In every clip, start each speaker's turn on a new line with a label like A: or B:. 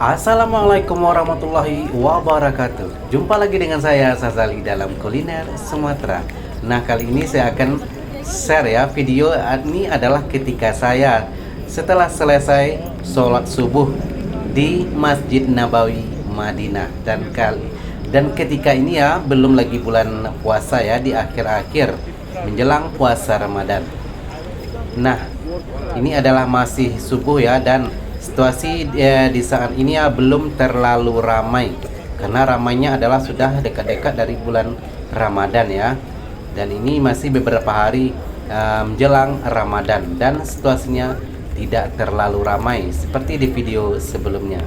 A: Assalamualaikum warahmatullahi wabarakatuh. Jumpa lagi dengan saya Sazali dalam kuliner Sumatera. Nah, kali ini saya akan share ya, video ini adalah ketika saya setelah selesai sholat subuh di Masjid Nabawi Madinah. Dan ketika ini ya, belum lagi bulan puasa ya, di akhir-akhir menjelang puasa Ramadan. Nah, ini adalah masih subuh ya, dan situasi di saat ini ya belum terlalu ramai, karena ramainya adalah sudah dekat-dekat dari bulan Ramadan ya. Dan ini masih beberapa hari menjelang Ramadan, dan situasinya tidak terlalu ramai seperti di video sebelumnya.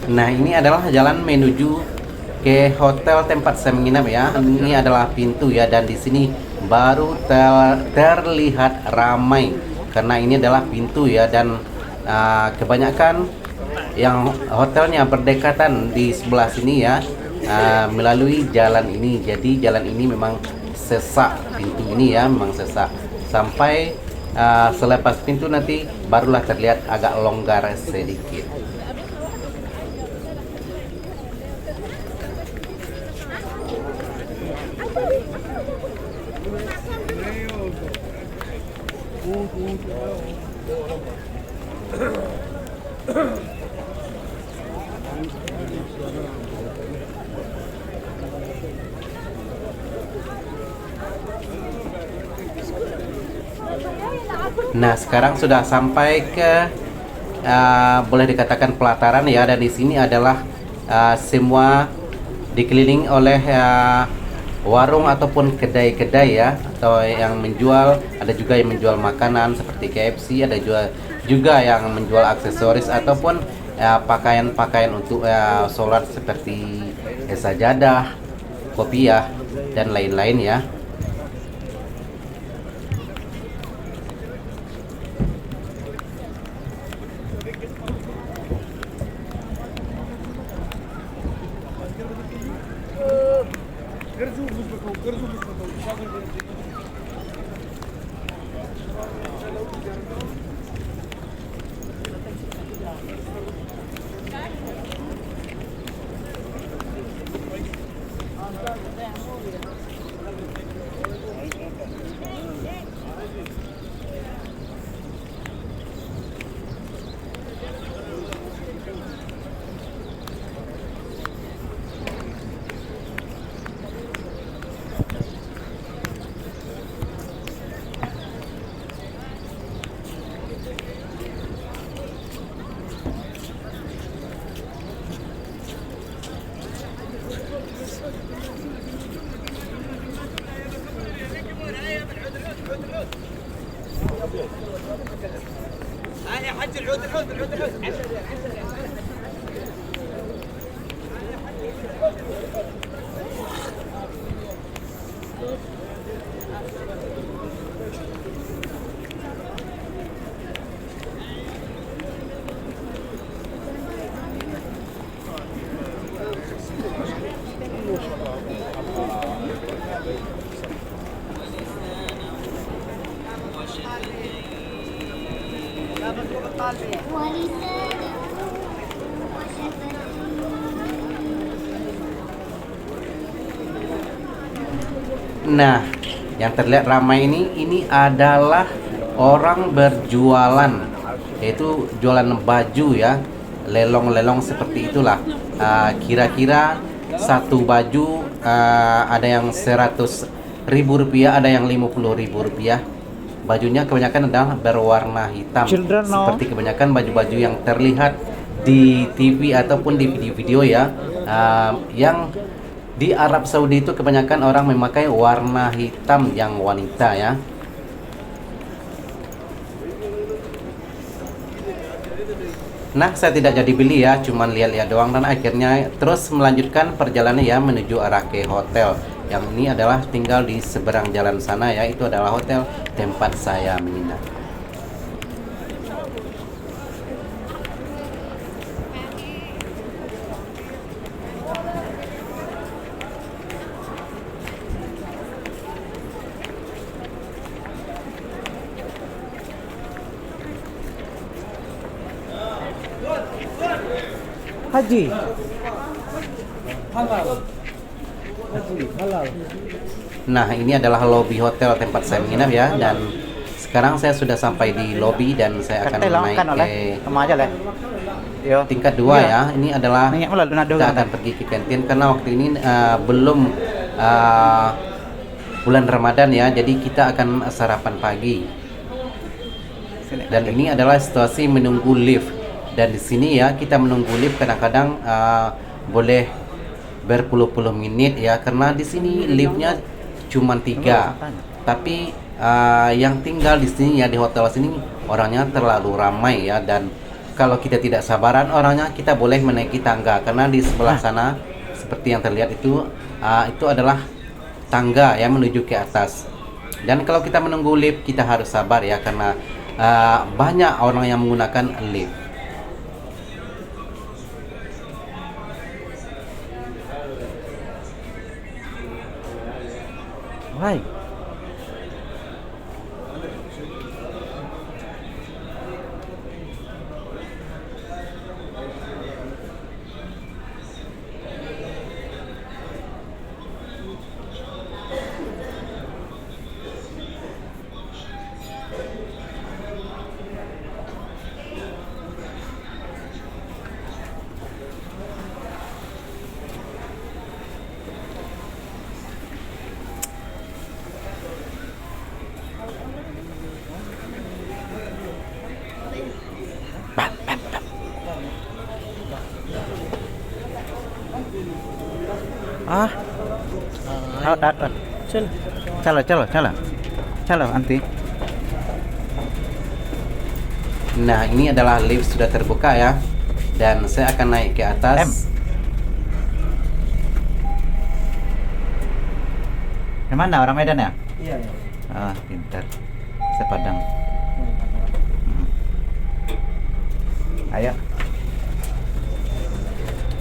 A: Nah, ini adalah jalan menuju ke hotel tempat saya menginap ya. Ini adalah pintu ya, dan di sini baru terlihat ramai karena ini adalah pintu ya. Dan kebanyakan yang hotelnya berdekatan di sebelah sini ya, melalui jalan ini. Jadi jalan ini memang sesak, pintu ini ya memang sesak. Sampai selepas pintu nanti barulah terlihat agak longgar sedikit. Nah, sekarang sudah sampai ke boleh dikatakan pelataran ya, dan di sini adalah semua dikelilingi oleh warung ataupun kedai-kedai ya, atau yang menjual, ada juga yang menjual makanan seperti KFC, ada juga yang menjual aksesoris ataupun pakaian-pakaian untuk sholat seperti sajadah, kopiah, dan lain-lain ya.
B: يا حج العود العود العود العود. Nah,
A: Yang terlihat ramai ini adalah orang berjualan, yaitu jualan baju ya, lelong-lelong seperti itulah. Kira-kira satu baju ada yang 100.000 rupiah, ada yang 50.000 rupiah. Bajunya kebanyakan adalah berwarna hitam, seperti kebanyakan baju-baju yang terlihat di TV ataupun di video-video ya. Yang di Arab Saudi itu kebanyakan orang memakai warna hitam yang wanita ya. Nah, saya tidak jadi beli ya, cuman lihat-lihat doang dan akhirnya terus melanjutkan perjalanan ya menuju arah ke hotel. Yang ini adalah tinggal di seberang jalan sana ya, itu adalah hotel tempat saya menginap.
C: Haji halal. Haji halal.
A: Nah, ini adalah lobi hotel tempat saya menginap ya, dan sekarang saya sudah sampai di lobi dan saya akan naik ke tingkat 2 ya. Ini adalah kita akan pergi ke kantin karena waktu ini belum bulan Ramadan ya, jadi kita akan sarapan pagi. Dan ini adalah situasi menunggu lift. Dan di sini ya kita menunggu lift kadang-kadang boleh berpuluh-puluh menit ya, karena di sini liftnya cuma 3. Tapi yang tinggal di sini ya, di hotel sini orangnya terlalu ramai ya, dan kalau kita tidak sabaran orangnya, kita boleh menaiki tangga karena di sebelah sana seperti yang terlihat itu adalah tangga ya menuju ke atas. Dan kalau kita menunggu lift kita harus sabar ya, karena banyak orang yang menggunakan lift.
C: Baik. Calo anti.
A: Nah, ini adalah lift sudah terbuka ya, dan saya akan naik ke atas.
C: Mana orang Medan ya?
B: Iya, iya.
C: Ah, pintar. Sepadang. Ayo.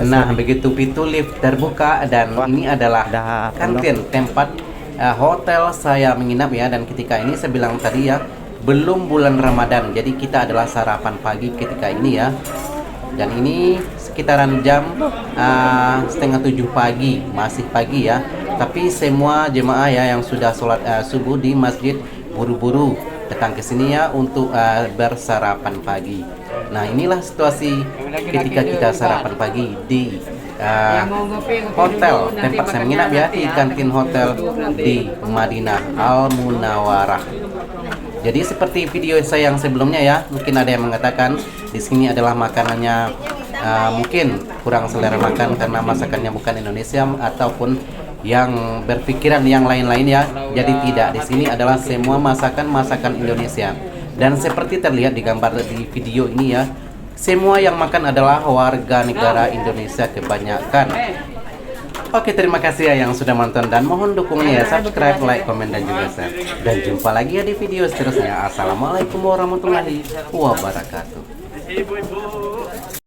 A: Nah, begitu pintu lift terbuka dan ini adalah kantin tempat hotel saya menginap ya. Dan ketika ini saya bilang tadi ya, belum bulan Ramadan, jadi kita adalah sarapan pagi ketika ini ya. Dan ini sekitaran jam 6:30 pagi, masih pagi ya. Tapi semua jemaah ya yang sudah sholat subuh di masjid buru-buru datang ke sini ya untuk bersarapan pagi. Nah, inilah situasi ketika kita sarapan pagi di hotel tempat saya menginap ya, di kantin hotel di Madinah Al Munawwarah. Jadi seperti video saya yang sebelumnya ya, mungkin ada yang mengatakan di sini adalah makanannya mungkin kurang selera makan karena masakannya bukan Indonesia ataupun yang berpikiran yang lain-lain ya. Jadi tidak, di sini adalah semua masakan Indonesia. Dan seperti terlihat di gambar di video ini ya, semua yang makan adalah warga negara Indonesia kebanyakan. Oke, terima kasih ya yang sudah menonton dan mohon dukungannya ya, subscribe, like, komen, dan juga share. Dan jumpa lagi ya di video seterusnya. Assalamualaikum warahmatullahi wabarakatuh.